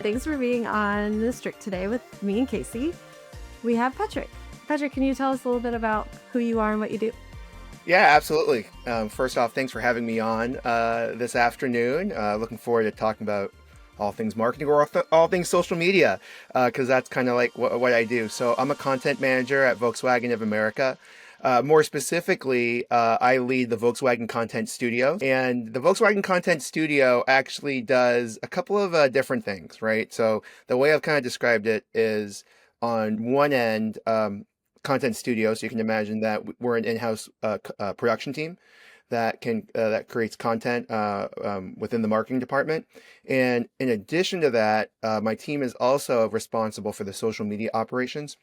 Thanks for being on the Strict today with me and Casey. We have Patrick. Patrick, can you tell us a little bit about who you are and what you do? Yeah, absolutely. First off, thanks for having me on this afternoon. Looking forward to talking about all things marketing or all things social media, because that's kind of like what I do. So I'm a content manager at Volkswagen of America. More specifically, I lead the Volkswagen Content Studio, and the Volkswagen Content Studio actually does a couple of different things, right? So the way I've kind of described it is on one end, content studio. So you can imagine that we're an in-house production team that creates content within the marketing department. And in addition to that, my team is also responsible for the social media operations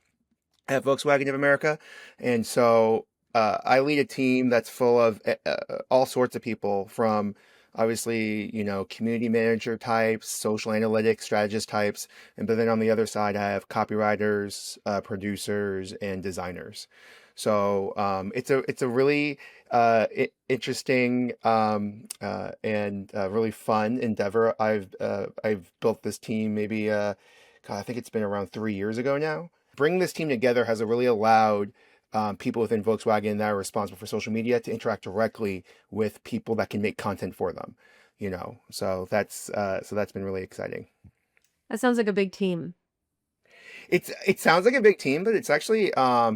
at Volkswagen of America. And so I lead a team that's full of all sorts of people from obviously, community manager types, social analytics strategist types. And but then on the other side, I have copywriters, producers, and designers. So it's a really interesting and really fun endeavor. I've built this team maybe God, I think it's been around 3 years ago now. Bringing this team together has really allowed people within Volkswagen that are responsible for social media to interact directly with people that can make content for them. So that's been really exciting. That sounds like a big team. It sounds like a big team, but it's actually I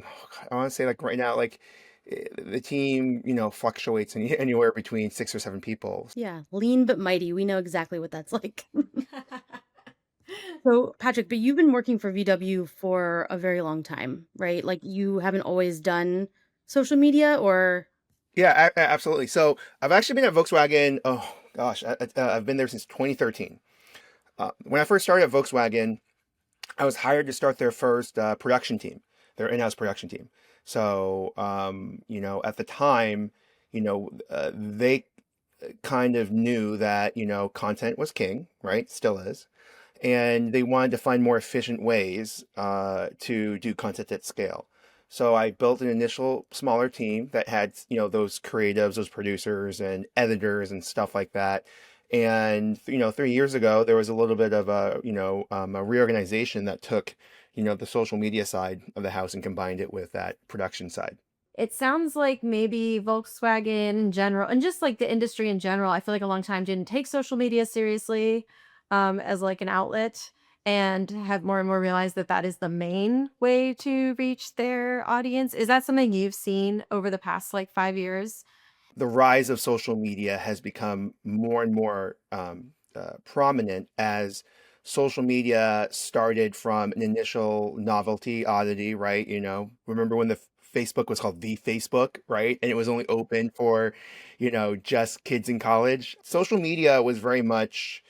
want to say like right now like the team fluctuates anywhere between 6 or 7 people. Yeah, lean but mighty. We know exactly what that's like. So, Patrick, but you've been working for VW for a very long time, right? Like you haven't always done social media or Yeah, absolutely. So I've actually been at Volkswagen. Oh gosh, I've been there since 2013. When I first started at Volkswagen, I was hired to start their first production team, their in-house production team. So, at the time, they kind of knew that, content was king, right? Still is. And they wanted to find more efficient ways to do content at scale. So I built an initial smaller team that had, those creatives, those producers and editors and stuff like that. And, 3 years ago, there was a little bit of a reorganization that took, the social media side of the house and combined it with that production side. It sounds like maybe Volkswagen in general, and just like the industry in general, I feel like a long time didn't take social media seriously as like an outlet and have more and more realized that that is the main way to reach their audience. Is that something you've seen over the past like 5 years? The rise of social media has become more and more prominent as social media started from an initial novelty oddity, right? Remember when the Facebook was called the Facebook, right? And it was only open for, just kids in college. Social media was very much,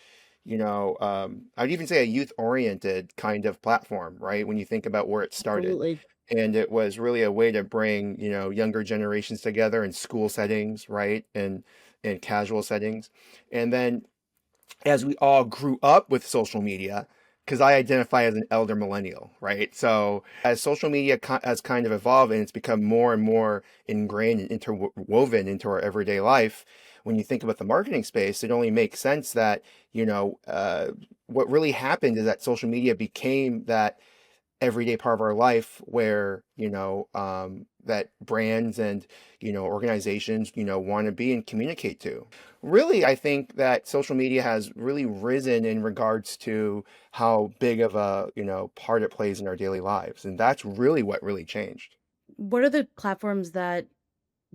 I'd even say a youth-oriented kind of platform, right? When you think about where it started. absolutely. And it was really a way to bring, younger generations together in school settings, right? And casual settings. And then as we all grew up with social media, because I identify as an elder millennial, right? So as social media has kind of evolved and it's become more and more ingrained and interwoven into our everyday life, when you think about the marketing space, it only makes sense that, what really happened is that social media became that everyday part of our life where that brands and organizations want to be and communicate to. Really, I think that social media has really risen in regards to how big of a part it plays in our daily lives, and that's really what really changed. What are the platforms that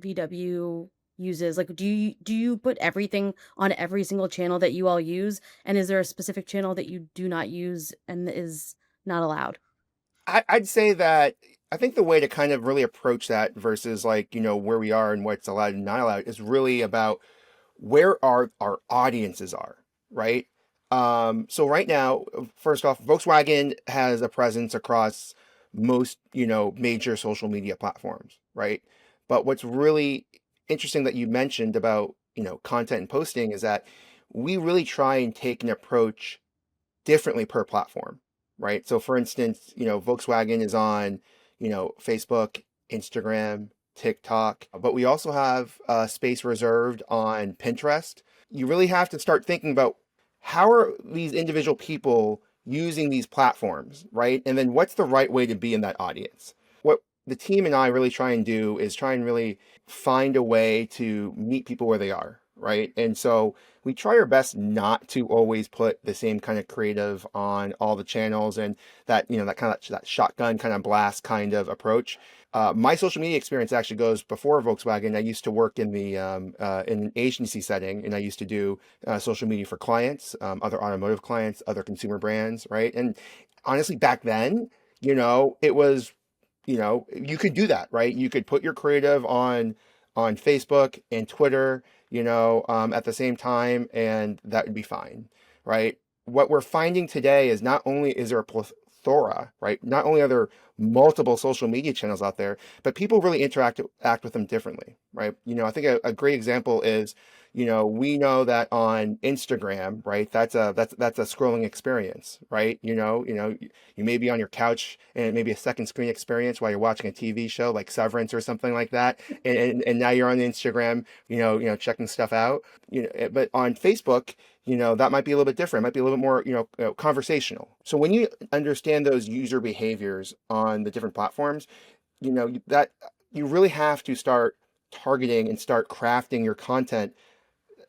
VW uses? Like do you put everything on every single channel that you all use? And is there a specific channel that you do not use and is not allowed? I'd say that I think the way to kind of really approach that versus like where we are and what's allowed and not allowed is really about where our audiences are, right? So right now, first off, Volkswagen has a presence across most, major social media platforms, right? But what's really interesting that you mentioned about, content and posting is that we really try and take an approach differently per platform, right? So for instance, Volkswagen is on, Facebook, Instagram, TikTok, but we also have space reserved on Pinterest. You really have to start thinking about how are these individual people using these platforms, right? And then what's the right way to be in that audience? What the team and I really try and do is try and really find a way to meet people where they are, right? And so we try our best not to always put the same kind of creative on all the channels and that, that kind of that shotgun kind of blast kind of approach. My social media experience actually goes before Volkswagen. I used to work in the in an agency setting, and I used to do social media for clients, other automotive clients, other consumer brands, right? And honestly, back then, it was, you could do that, right? You could put your creative on Facebook and Twitter, at the same time, and that would be fine, right? What we're finding today is not only is there a plethora, right? Not only are there multiple social media channels out there, but people really act with them differently, right? I think a great example is, we know that on Instagram, right? That's a scrolling experience, right? You may be on your couch and it may be a second screen experience while you're watching a TV show like Severance or something like that, and now you're on Instagram, checking stuff out. But on Facebook, that might be a little bit different. It might be a little bit more, conversational. So when you understand those user behaviors on the different platforms, that you really have to start targeting and start crafting your content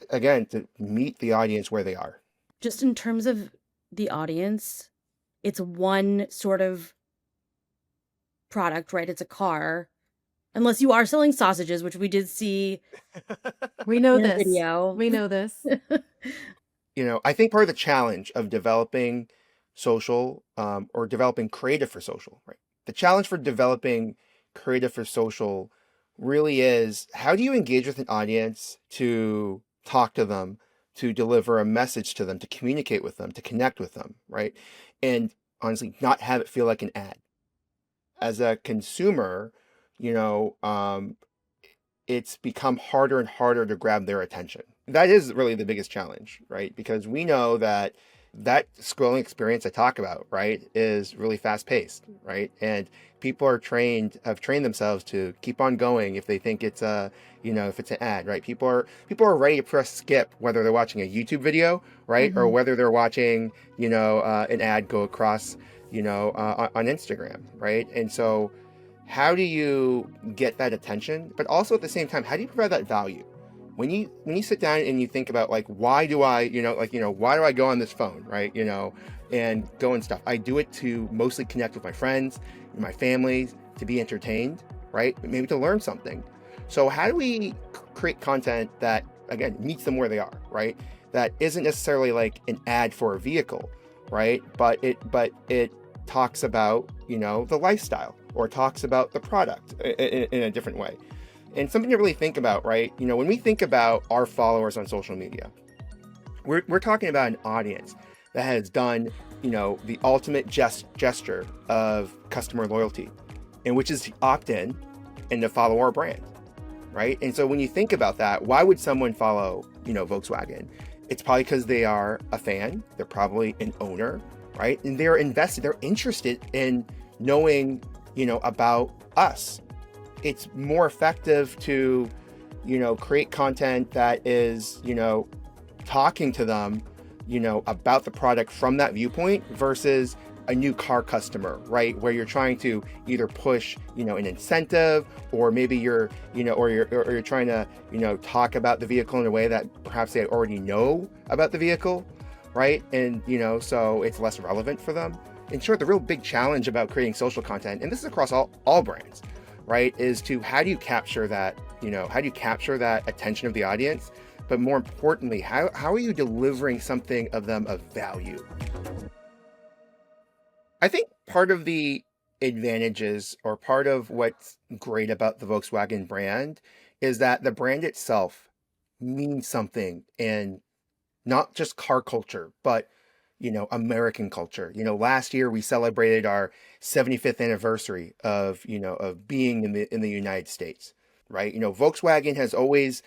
again to meet the audience where they are. Just in terms of the audience, it's one sort of product, right? It's a car. Unless you are selling sausages, which we did see We know in a this. video. We know this. I think part of the challenge of developing social or developing creative for social, right? The challenge for developing creative for social really is, how do you engage with an audience to talk to them, to deliver a message to them, to communicate with them, to connect with them, right? And honestly, not have it feel like an ad. As a consumer, you know, um, it's become harder and harder to grab their attention. That is really the biggest challenge, right? Because we know that scrolling experience I talk about, right, is really fast paced, right? And people have trained themselves to keep on going if they think it's if it's an ad, right? People are ready to press skip whether they're watching a YouTube video, right, or Mhm. whether they're watching, an ad go across, on Instagram, right? And so how do you get that attention, but also at the same time, how do you provide that value? When you sit down and you think about, like, why do I, why do I go on this phone, right? And go and stuff. I do it to mostly connect with my friends, my family, to be entertained, right? Maybe to learn something. So how do we create content that, again, meets them where they are, right? That isn't necessarily like an ad for a vehicle, right? But it talks about, the lifestyle, or talks about the product in a different way. And something to really think about, right? When we think about our followers on social media, we're talking about an audience that has done, the ultimate gesture of customer loyalty, and which is to opt in and to follow our brand, right? And so when you think about that, why would someone follow, Volkswagen? It's probably because they are a fan. They're probably an owner, right? And they're invested. They're interested in knowing, about us. It's more effective to, create content that is, talking to them, about the product from that viewpoint versus a new car customer, right? Where you're trying to either push, an incentive, or maybe you're trying to, talk about the vehicle in a way that perhaps they already know about the vehicle, right? And, so it's less relevant for them. In short, the real big challenge about creating social content, and this is across all brands, right, is to how do you capture that, attention of the audience? But more importantly, how are you delivering something of value? I think part of the advantages, or part of what's great about the Volkswagen brand, is that the brand itself means something in not just car culture, but American culture. Last year we celebrated our 75th anniversary of being in the United States, right? Volkswagen has always,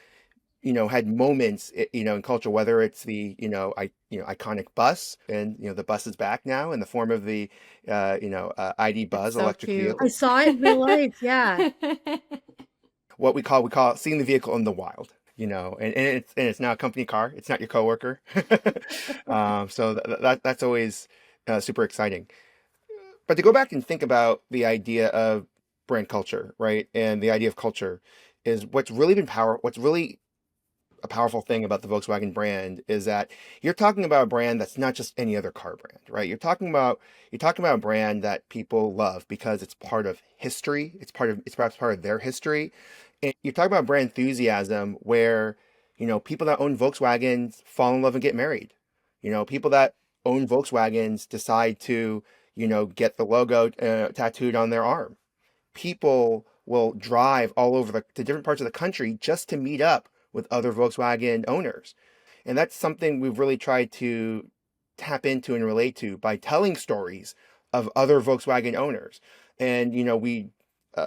had moments, in culture, whether it's the, iconic bus, and, the bus is back now in the form of the, ID It's Buzz so electric cute. I vehicle. saw it in real life, yeah. What we call it seeing the vehicle in the wild, and it's now a company car. It's not your coworker. So that's always super exciting. But to go back and think about the idea of brand culture, right? And the idea of culture is what's really a powerful thing about the Volkswagen brand is that you're talking about a brand that's not just any other car brand, right? You're talking about a brand that people love because it's part of history. It's perhaps part of their history. And you're talking about brand enthusiasm where, people that own Volkswagens fall in love and get married. People that own Volkswagens decide to, get the logo tattooed on their arm. People will drive all over to different parts of the country just to meet up with other Volkswagen owners. And that's something we've really tried to tap into and relate to by telling stories of other Volkswagen owners. And,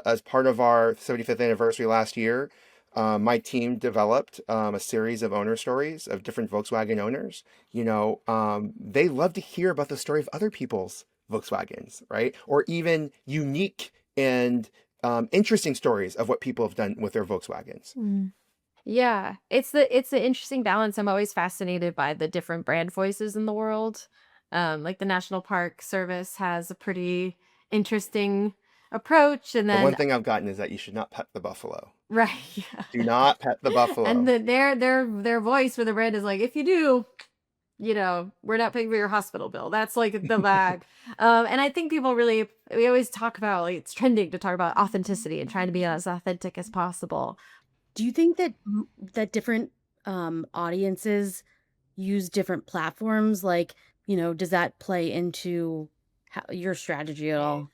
as part of our 75th anniversary last year, my team developed a series of owner stories of different Volkswagen owners. They love to hear about the story of other people's Volkswagens, right? Or even unique and interesting stories of what people have done with their Volkswagens. Yeah, it's the interesting balance. I'm always fascinated by the different brand voices in the world. Like the National Park Service has a pretty interesting approach, and The one then thing I've gotten is that you should not pet the buffalo. right, Do not pet the yeah. And buffalo. their voice for the brand is like, if you do, we're not paying for your hospital bill. That's like the bag. And I think people really, we always talk about, like, it's trending to talk about authenticity and trying to be as authentic as possible. Do you think that different audiences use different platforms? Like, does that play into your strategy at all?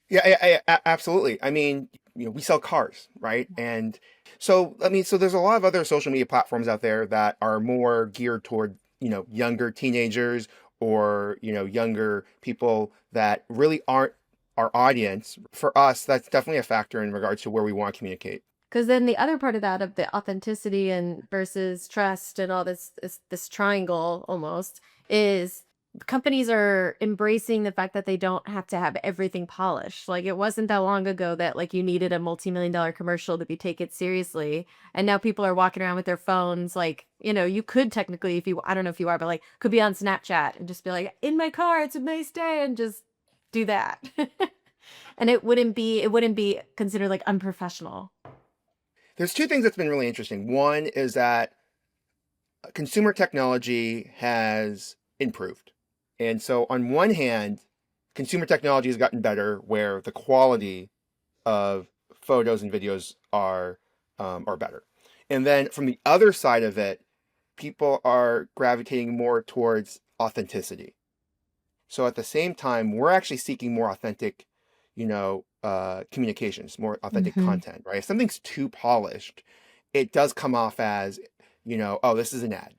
Yeah, absolutely. I mean, we sell cars, right? And so, I mean, so there's a lot of other social media platforms out there that are more geared toward, younger teenagers or, younger people that really aren't our audience. For us, that's definitely a factor in regards to where we want to communicate. Because then the other part of that, of the authenticity and versus trust and all this triangle almost, is companies are embracing the fact that they don't have to have everything polished. Like, it wasn't that long ago that, like, you needed a multi-million-dollar commercial to be taken seriously, and now people are walking around with their phones. Like, you could technically, if you, I don't know if you are, but like, could be on Snapchat and just be like, in my car, it's a nice day, and just do that. And it wouldn't be considered like unprofessional. There's two things that's been really interesting. One is that consumer technology has improved. And so on one hand, consumer technology has gotten better where the quality of photos and videos are better. And then from the other side of it, people are gravitating more towards authenticity. So at the same time, we're actually seeking more authentic, communications, more authentic Hmm. content, right? If something's too polished, it does come off as, oh, this is an ad.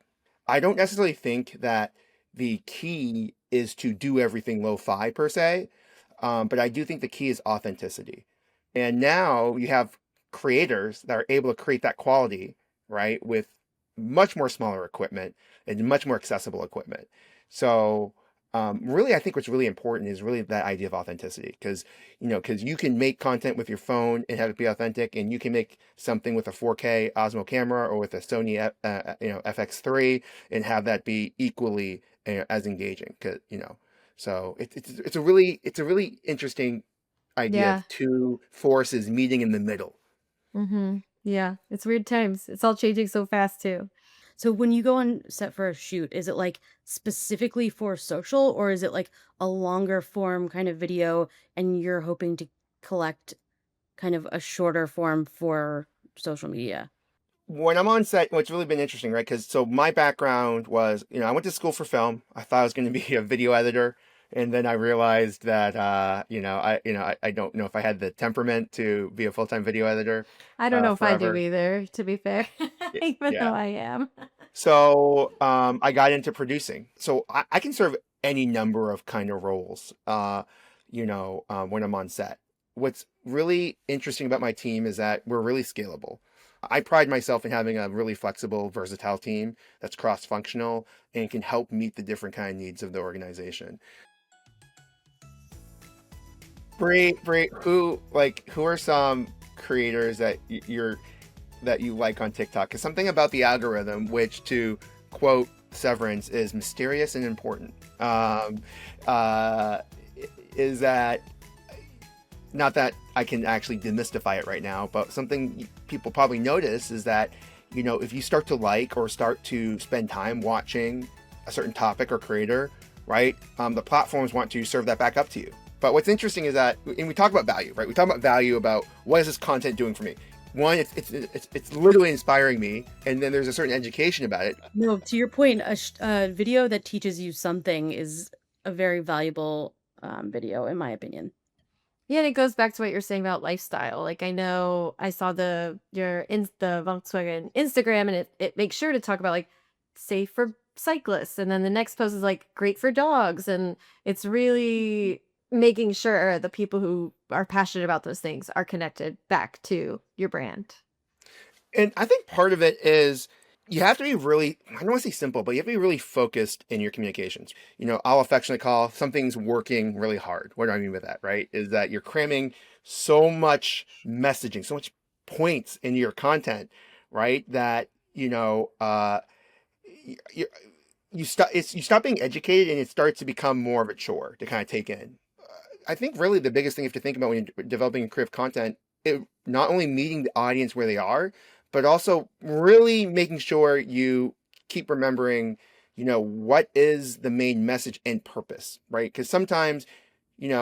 I don't necessarily think that the key is to do everything lo-fi per se, but I do think the key is authenticity. And now you have creators that are able to create that quality, right, with much more smaller equipment and much more accessible equipment. So really, I think what's really important is really that idea of authenticity, because you can make content with your phone and have it be authentic, and you can make something with a 4K Osmo camera or with a Sony, FX3 and have that be equally as engaging. So it's a really interesting idea Yeah. of two forces meeting in the middle. Yeah. It's weird times. It's all changing so fast too. So when you go on set for a shoot, is it like specifically for social, or is it like a longer form kind of video and you're hoping to collect kind of a shorter form for social media? When I'm on set, what's really been interesting, right? Because so my background was, I went to school for film. I thought I was going to be a video editor, and then I realized that, I don't know if I had the temperament to be a full-time video editor, I don't know if I do forever. either, to be fair, even though Yeah. I am. So I got into producing. So I can serve any number of kind of roles, when I'm on set. What's really interesting about my team is that we're really scalable. I pride myself in having a really flexible, versatile team that's cross-functional and can help meet the different kind of needs of the organization. Bree, who are some creators that you like on TikTok? Because something about the algorithm, which to quote Severance is mysterious and important. Uh, is that not that I can actually demystify it right now, but something people probably notice is that, if you start to like or start to spend time watching a certain topic or creator, right? The platforms want to serve that back up to you. But what's interesting is that, and we talk about value, right? We talk about value about what is this content doing for me? One, it's literally inspiring me, and then there's a certain education about it. No, to your point, a video that teaches you something is a very valuable video, in my opinion. Yeah, and it goes back to what you're saying about lifestyle. Like I know I saw the Volkswagen Instagram, and it makes sure to talk about like safe for cyclists, and then the next post is like great for dogs, and it's really making sure the people who are passionate about those things are connected back to your brand. And I think part of it is you have to be really, I don't want to say simple, but you have to be really focused in your communications. I'll affectionately call something's working really hard. What do I mean by that, right? Is that you're cramming so much messaging, so much points into your content, right? That, you, you stop being educated and it starts to become more of a chore to kind of take in. I think really the biggest thing you have to think about when you're developing creative content, not only meeting the audience where they are, but also really making sure you keep remembering, what is the main message and purpose, right? Because sometimes, you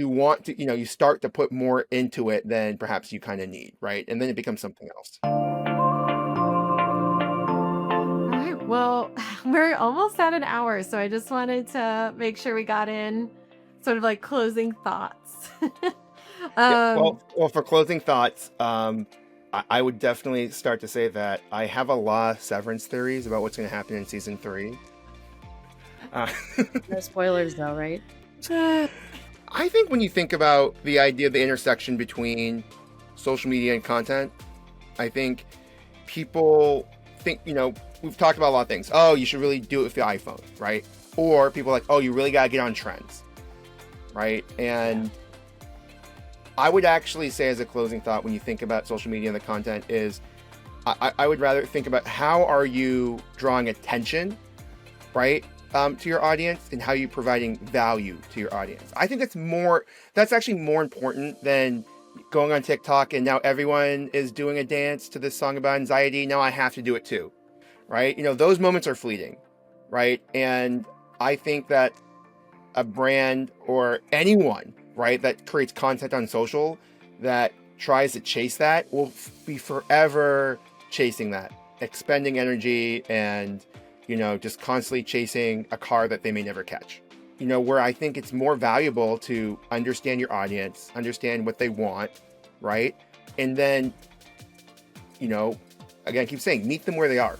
want to, you start to put more into it than perhaps you kind of need, right? And then it becomes something else. All right. Well, we're almost at an hour, so I just wanted to make sure we got in sort of like closing thoughts. Yeah. um, Well, for closing thoughts, I would definitely start to say that I have a lot of severance theories about what's going to happen in season 3. Uh, No spoilers, though, right? I think when you think about the idea of the intersection between social media and content, I think people think, we've talked about a lot of things. Oh, you should really do it with the iPhone, right? Or people are like, oh, you really got to get on trends, right? And I would actually say as a closing thought, when you think about social media and the content is, I would rather think about how are you drawing attention, right, to your audience, and how you providing value to your audience. I think that's actually more important than going on TikTok and now everyone is doing a dance to this song about anxiety. Now I have to do it too, right? Those moments are fleeting, right? And I think that a brand or anyone, right, that creates content on social that tries to chase that will be forever chasing that, expending energy and, just constantly chasing a car that they may never catch. Where I think it's more valuable to understand your audience, understand what they want, right? And then, again, I keep saying, meet them where they are.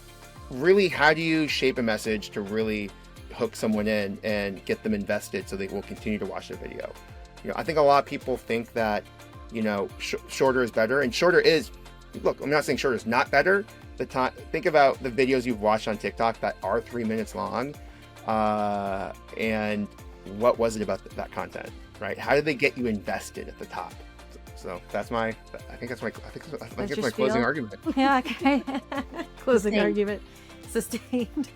Really, how do you shape a message to really hook someone in and get them invested so they will continue to watch the video? I think a lot of people think that, shorter is better, and shorter is, look, I'm not saying shorter is not better. Think about the videos you've watched on TikTok that are 3 minutes long, and what was it about that content, right? How did they get you invested at the top? So that's my closing spiel? argument. Yeah, okay. Closing Sustained. Argument. Sustained.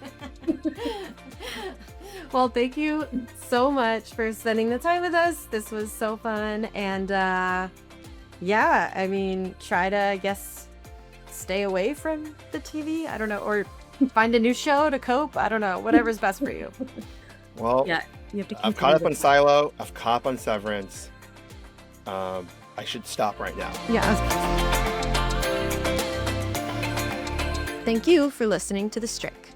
Well, thank you so much for spending the time with us. This was so fun. And yeah, I mean, try to, I guess, stay away from the TV. I don't know. Or find a new show to cope. I don't know. Whatever's best for you. Well, Yeah, you have to I've caught up continue on to- Silo. I've caught up on Severance. I should stop right now. Yeah. Thank you for listening to The Strick.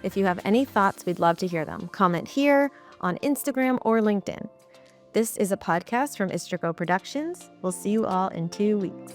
If you have any thoughts, we'd love to hear them. Comment here, on Instagram, or LinkedIn. This is a podcast from Istrico Productions. We'll see you all in 2 weeks.